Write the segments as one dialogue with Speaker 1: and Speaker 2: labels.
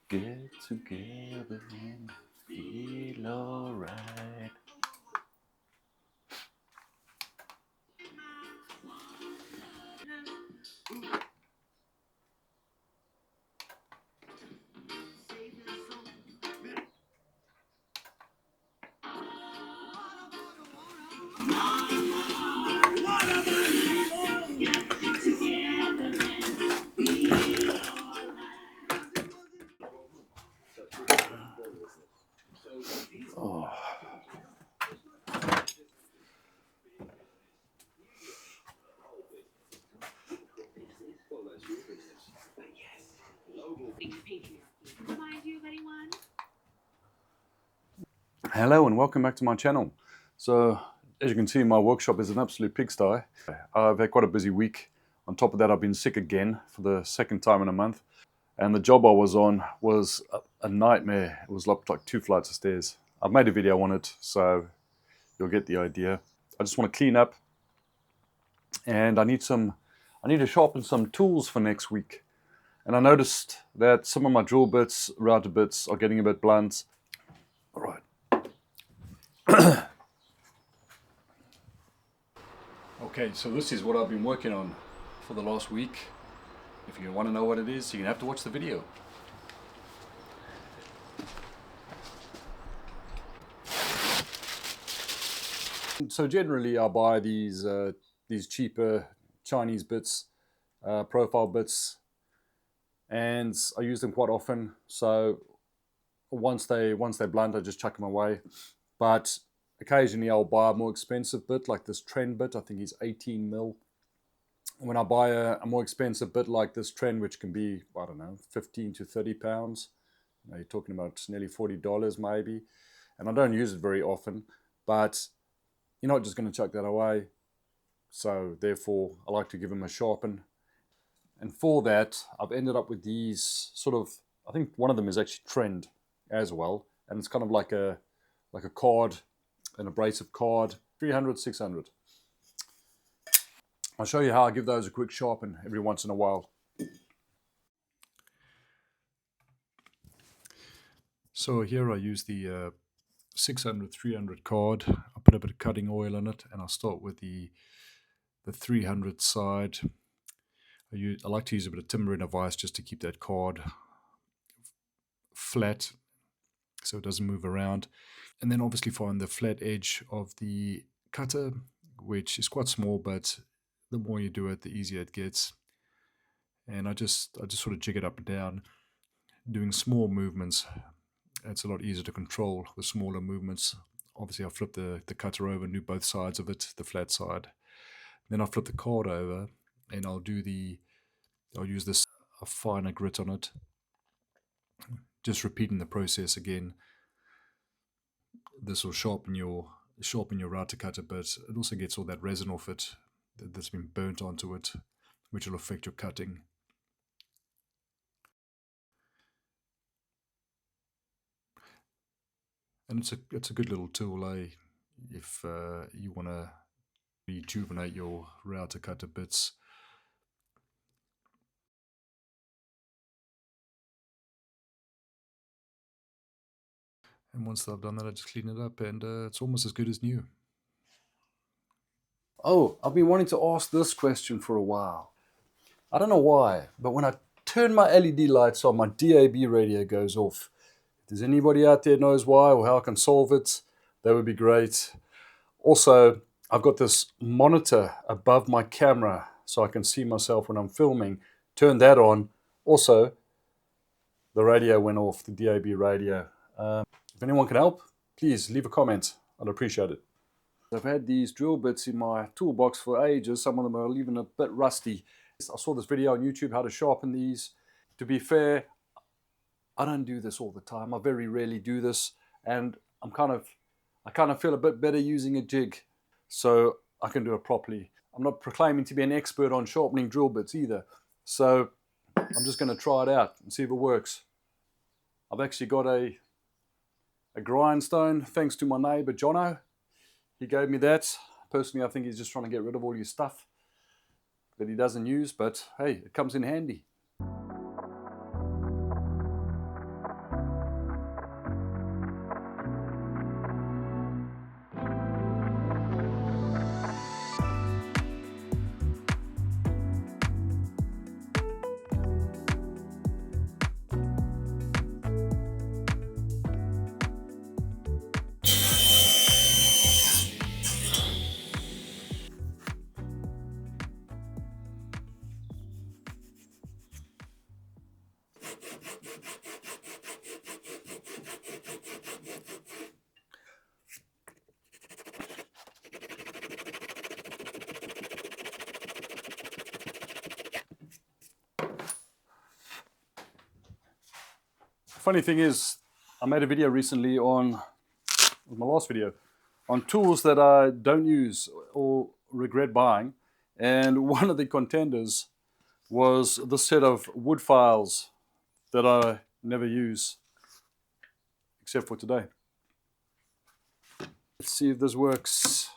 Speaker 1: Get together and feel alright. Oh. Hello and welcome back to my channel. So as you can see, my workshop is an absolute pigsty. I've had quite a busy week. On top of that, I've been sick again for the second time in a month. And the job I was on was a nightmare. It was up like 2 flights of stairs. I've made a video on it, so you'll get the idea. I just want to clean up, and I need to sharpen some tools for next week. And I noticed that some of my drill bits, router bits are getting a bit blunt. All right. Okay, so this is what I've been working on for the last week. If you want to know what it is, you're going to have to watch the video. So generally I buy these cheaper Chinese bits, profile bits, and I use them quite often. So once they're blunt, I just chuck them away. But occasionally I'll buy a more expensive bit, like this trend bit. I think it's 18 mil. When I buy a more expensive bit like this trend, which can be, I don't know, 15 to 30 pounds, you're talking about nearly $40 maybe, and I don't use it very often, but you're not just going to chuck that away. So therefore I like to give them a sharpen. And for that I've ended up with these sort of, I think one of them is actually trend as well, and it's kind of like a card, an abrasive card, 300, 600. I'll show you how I give those a quick sharpen every once in a while. So here I use the 600, 300 card. I put a bit of cutting oil in it, and I'll start with the 300 side. I like to use a bit of timber and a vise just to keep that card flat so it doesn't move around. And then obviously find the flat edge of the cutter, which is quite small, but the more you do it, the easier it gets. And I just sort of jig it up and down, doing small movements. It's a lot easier to control with smaller movements. Obviously I flip the cutter over and do both sides of it, the flat side. Then I'll flip the card over and I'll use this a finer grit on it. Just repeating the process again. This will sharpen your router cutter, but it also gets all that resin off it that's been burnt onto it, which will affect your cutting. And it's a good little tool, if you want to rejuvenate your router cutter bits. And once I've done that, I just clean it up, and it's almost as good as new. Oh, I've been wanting to ask this question for a while. I don't know why, but when I turn my LED lights on, my DAB radio goes off. If there's anybody out there knows why or how I can solve it, that would be great. Also, I've got this monitor above my camera so I can see myself when I'm filming. Turn that on. Also, the radio went off, the DAB radio. If anyone can help, please leave a comment. I'd appreciate it. I've had these drill bits in my toolbox for ages. Some of them are even a bit rusty. I saw this video on YouTube, how to sharpen these. To be fair, I don't do this all the time. I very rarely do this, and I kind of feel a bit better using a jig, so I can do it properly. I'm not proclaiming to be an expert on sharpening drill bits either, so I'm just going to try it out and see if it works. I've actually got a grindstone, thanks to my neighbor Jono. He gave me that. Personally, I think he's just trying to get rid of all his stuff that he doesn't use, but hey, it comes in handy. Funny thing is, I made a video recently on, my last video, on tools that I don't use or regret buying, and one of the contenders was this set of wood files that I never use except for today. Let's see if this works.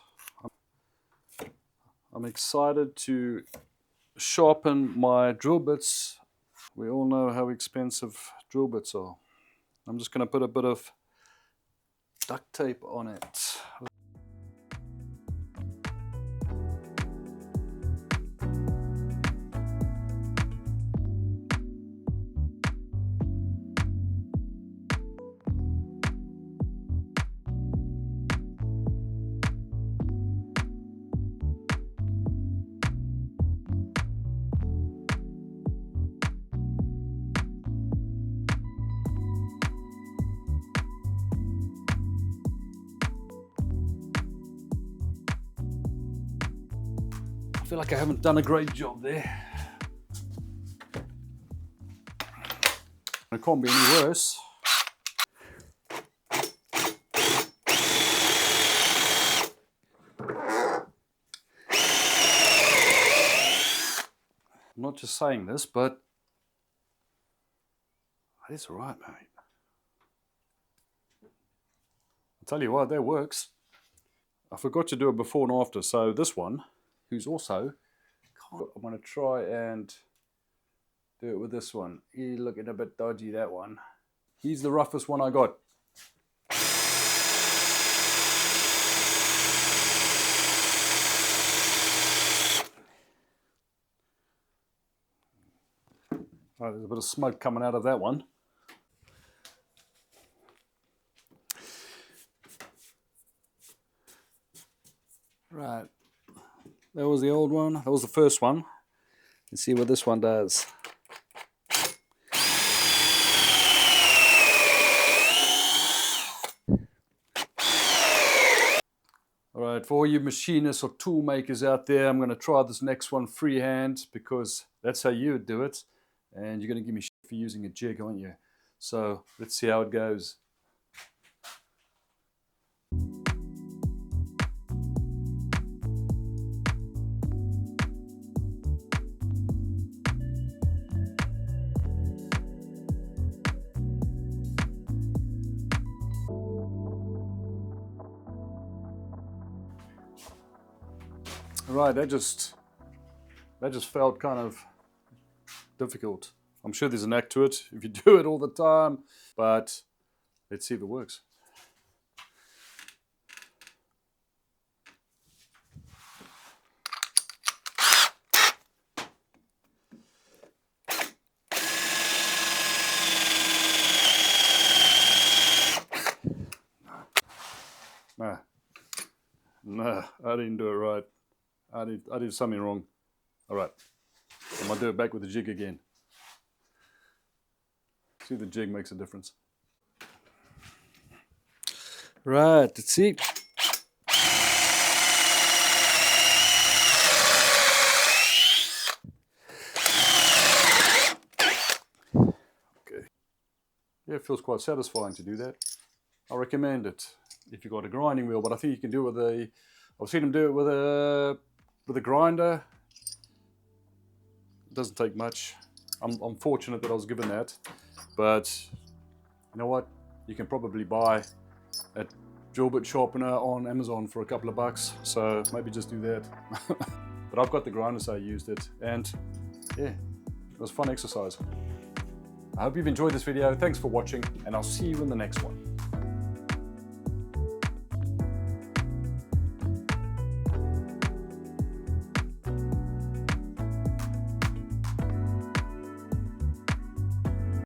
Speaker 1: I'm excited to sharpen my drill bits. We all know how expensive drill bits are. I'm just going to put a bit of duct tape on it. I feel like I haven't done a great job there. It can't be any worse. I'm not just saying this, but it's all right, mate. I'll tell you what, that works. I forgot to do a before and after, so this one, who's also, I'm going to try and do it with this one. He's looking a bit dodgy, that one. He's the roughest one I got. Right, there's a bit of smoke coming out of that one. Right, that was the old one. That was the first one. Let's see what this one does. Alright, for all you machinists or tool makers out there, I'm going to try this next one freehand because that's how you would do it. And you're going to give me shit for using a jig, aren't you? So let's see how it goes. Right, that just felt kind of difficult. I'm sure there's an knack to it if you do it all the time, but let's see if it works. No, I didn't do it right. I did something wrong. All right, I'm gonna do it back with the jig again. See if the jig makes a difference. Right, let's see. Okay. Yeah, it feels quite satisfying to do that. I recommend it if you've got a grinding wheel, but I think you can do it with a, I've seen them do it with a grinder. It doesn't take much. I'm fortunate that I was given that, but you know what? You can probably buy a drill bit sharpener on Amazon for a couple of bucks, so maybe just do that. But I've got the grinder, so I used it, and yeah, it was a fun exercise. I hope you've enjoyed this video. Thanks for watching, and I'll see you in the next one.